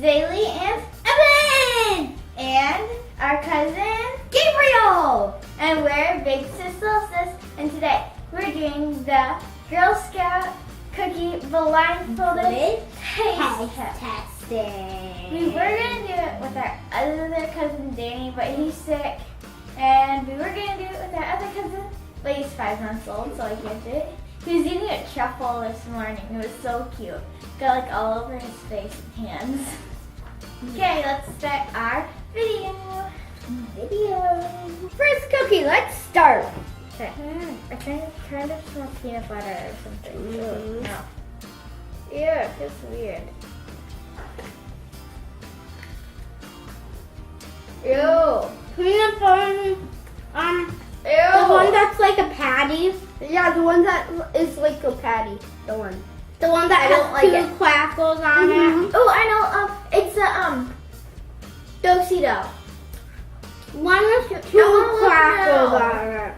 Zaylee and Evan! And our cousin Gabriel! And we're Big Sis Little Sis, and today we're doing the Girl Scout cookie blindfolded taste testing. We were going to do it with our other cousin Danny, but he's sick. And we were going to do it with our other cousin, but he's 5 months old, so I can't do it. He was eating a truffle this morning. It was so cute. Got like all over his face and hands. Okay, let's start our video. First cookie, let's start. Okay. I kind of smell peanut butter or something. Mm-hmm. No. Ew, it feels weird. Ew. Peanut butter. Ew. The one that's like a patty. Yeah, the one that is like a patty. The one that I don't has like two it. crackles on it. Oh, I know. It's a do-si-do. One with I two wanna crackles look on it.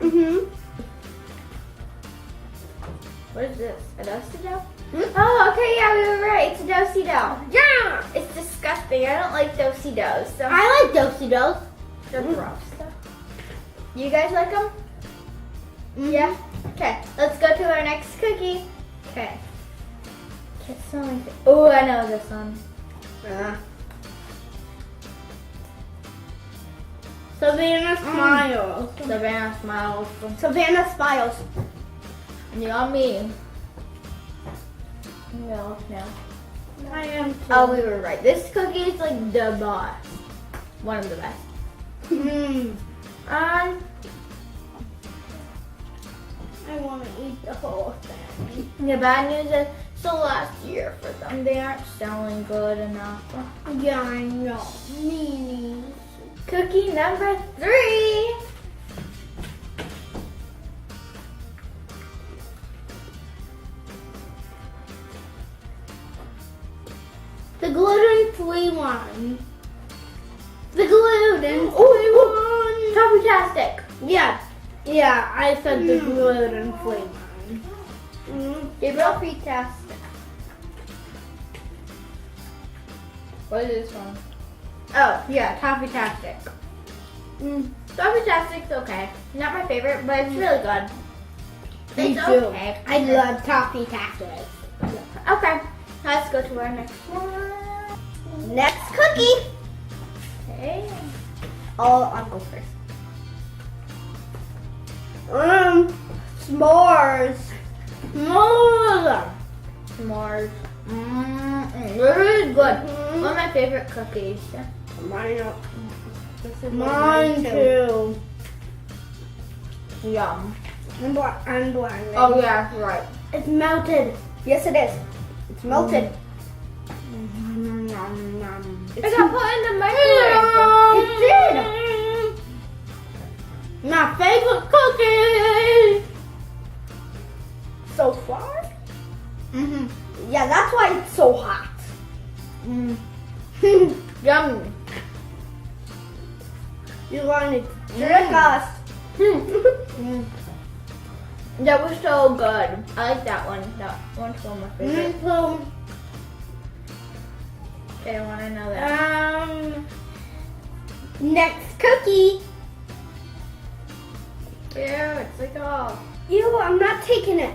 What is this? A do-si-do? Oh, okay, yeah, we were right. It's a do-si-do. Yeah. It's disgusting. I don't like do-si-dos. So I like do-si-dos. they're gross. You guys like them? Yeah? Okay, let's go to our next cookie. Okay. Can't smell anything. Oh, I know this one. Savannah Smiles. Savannah Smiles. Savannah Smiles. Yummy. No. I am too. Oh, we were right. This cookie is like the best. One of the best. I want to eat the whole thing. The bad news is, so last year for them, they aren't selling good enough. Yeah, I know. Meanies. Cookie number 3. The gluten-free one. The gluten-free one. Toffee-tastic. Yeah, I said the gluten-free one. Gabriel Toffee-tastic. What is this one? Oh, yeah, Toffee-tastic. Toffee-tastic's okay. Not my favorite, but it's really good. Me It's too. okay. I love toffee tacos. Okay, let's go to our next one. Next cookie. Okay. I'll go first. S'mores. S'mores. Really good. One of my favorite cookies. Mine too. Yum. I'm blind. Oh yeah, right. It's melted. Yes, it is. It's melted. It got put in the microwave. It did. My favorite cookie. So far. Yeah, that's why it's so hot. Yummy. You wanted to trick us. That was so good. I like that one. That one's one of my favorites. Okay, I want to know that. Next cookie. Ew, it's like all. Ew, I'm not taking it.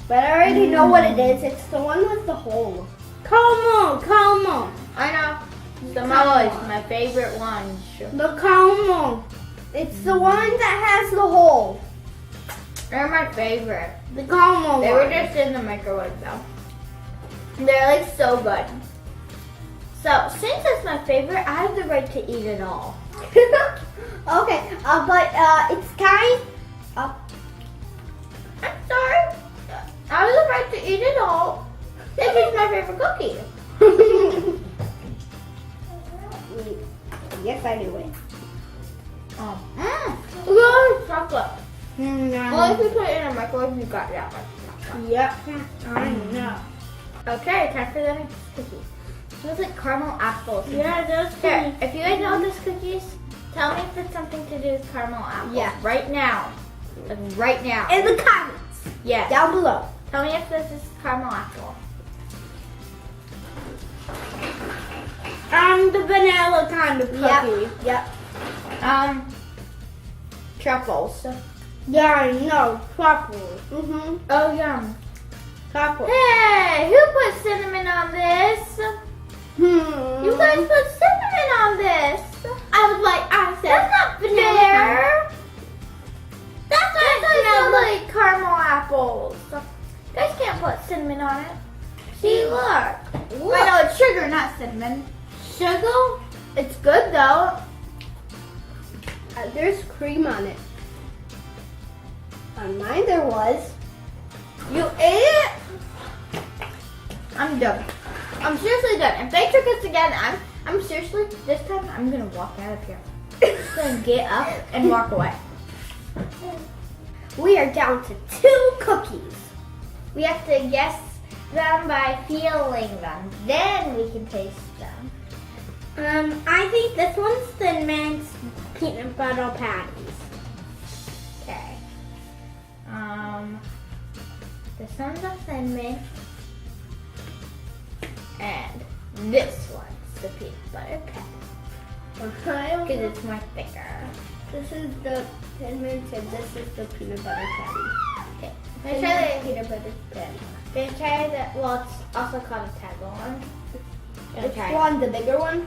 But I already know what it is. It's the one with the hole. Come on. I know. Samoa is my favorite one. The caramel. It's the one that has the hole. They're my favorite. The caramel They one. were just in the microwave though. They're like so good. So since it's my favorite, I have the right to eat it all. Okay, but it's kind of... I'm sorry. I have the right to eat it all. This is my favorite cookie. Yes, I do it. Good chocolate. No. Well, if you put it in a microwave, you got that much. Yep, I know. Okay, time for the next cookie. It smells like caramel apples. Yeah, those Here, if you guys know what this cookie is, tell me if it's something to do with caramel apples. Yeah. Right now. Like right now. In the comments. Yes. Down below. Tell me if this is caramel apple. The vanilla kind of cookie. Yep. Truffles. Yeah, no, truffles. Oh, yum. Truffles. Hey, who put cinnamon on this? You guys put cinnamon on this. I said, that's not fair. That smells like caramel apples. You guys can't put cinnamon on it. See, look. I know it's sugar, not cinnamon. Sugar? It's good though. There's cream on it. On mine there was. You ate it? I'm done. I'm seriously done. If they trick us again, I'm seriously, this time I'm gonna walk out of here. I'm gonna get up and walk away. We are down to 2 cookies. We have to guess them by feeling them. Then we can taste them. I think this one's Thin Mints peanut butter patties. Okay. This one's a Thin Mint. And this one's the peanut butter patty. Because it's more thicker. This is the Thin Mints and this is the peanut butter patty. Okay. Let's try the peanut butter patty. Gonna try that. Well, it's also called a tago one. Which one? The bigger one?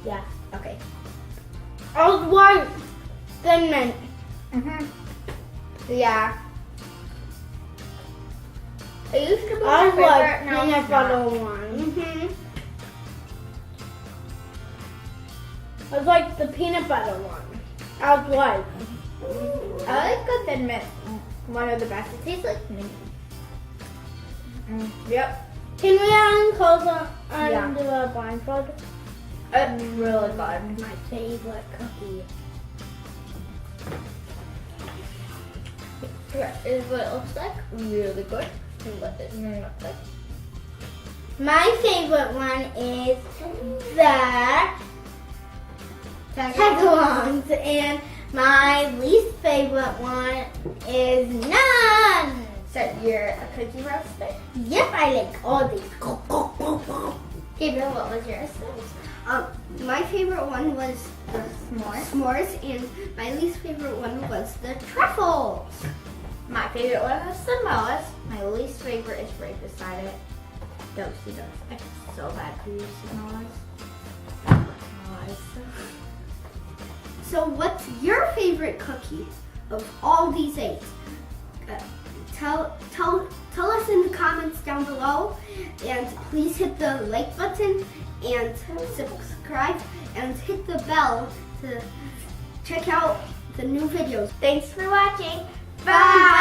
Yeah. Okay. Oh, one Thin Mint. Yeah. It used to be I my favorite. like Now peanut it's butter not. one. I like the peanut butter one. I like. I like the Thin Mint. One of the best. It tastes like mint. Yep. Can we close Yeah. do a blindfold? It's really good. My favorite cookie. Here is what it looks like. Really good. And what it looks like. My favorite one is the Tagalongs, and my least favorite one is none. So you're a cookie roaster? Yep, I like all these. Gabriel, what was yours? My favorite one was the S'mores. s'mores, and my least favorite one was the truffles. My favorite one was Samoa's. My least favorite is right beside it. Those. I feel so bad for you, Samoa's. So what's your favorite cookie of all these 8? Tell us in the comments down below, and please hit the like button and subscribe and hit the bell to check out the new videos. Thanks for watching. Bye!